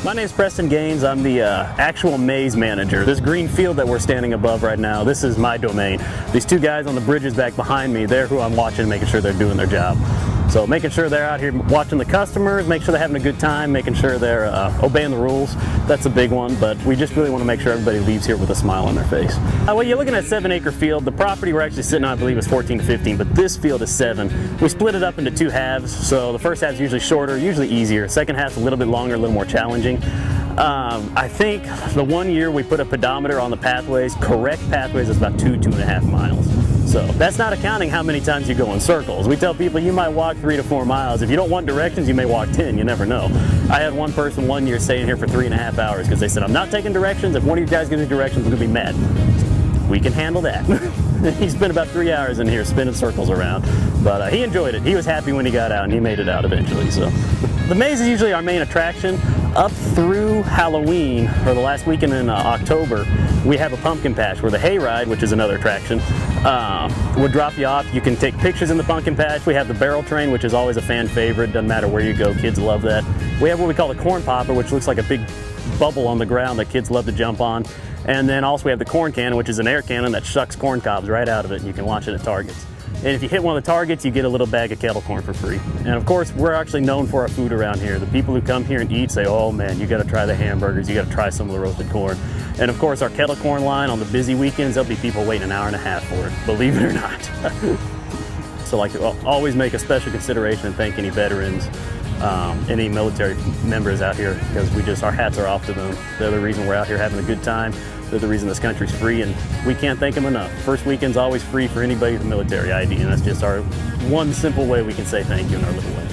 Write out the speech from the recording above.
My name's Preston Gaines. I'm the actual Maize Manager. This green field that we're standing above right now, this is my domain. These two guys on the bridges back behind me, they're who I'm watching, making sure they're doing their job. So making sure they're out here watching the customers, making sure they're having a good time, making sure they're obeying the rules. That's a big one, but we just really want to make sure everybody leaves here with a smile on their face. Well, you're looking at a 7-acre field. The property we're actually sitting on, I believe, is 14 to 15, but this field is 7. We split it up into 2 halves, so the first half is usually shorter, usually easier. The second half's a little bit longer, a little more challenging. I think the one year we put a pedometer on the pathways, correct pathways, is about 2.5 miles. So that's not accounting how many times you go in circles. We tell people you might walk 3 to 4 miles. If you don't want directions, you may walk 10. You never know. I had one person one year staying here for 3.5 hours because they said, I'm not taking directions. If one of you guys gives me directions, I'm going to be mad. We can handle that. He spent about 3 hours in here spinning circles around, but he enjoyed it. He was happy when he got out, and he made it out eventually. So the maze is usually our main attraction. Up through Halloween, or the last weekend in October, we have a pumpkin patch where the hayride, which is another attraction, would drop you off. You can take pictures in the pumpkin patch. We have the barrel train, which is always a fan favorite. Doesn't matter where you go, kids love that. We have what we call the corn popper, which looks like a big bubble on the ground that kids love to jump on. And then also we have the corn cannon, which is an air cannon that shucks corn cobs right out of it, and you can launch it at targets. And if you hit one of the targets, you get a little bag of kettle corn for free. And of course, we're actually known for our food around here. The people who come here and eat say, oh man, you gotta try the hamburgers, you gotta try some of the roasted corn. And of course, our kettle corn line on the busy weekends, there'll be people waiting 1.5 hours for it, believe it or not. So like to always make a special consideration and thank any veterans, any military members out here, because our hats are off to them. They're the reason we're out here having a good time. They're the reason this country's free, and we can't thank them enough. First weekend's always free for anybody with a military ID, and that's just our one simple way we can say thank you in our little way.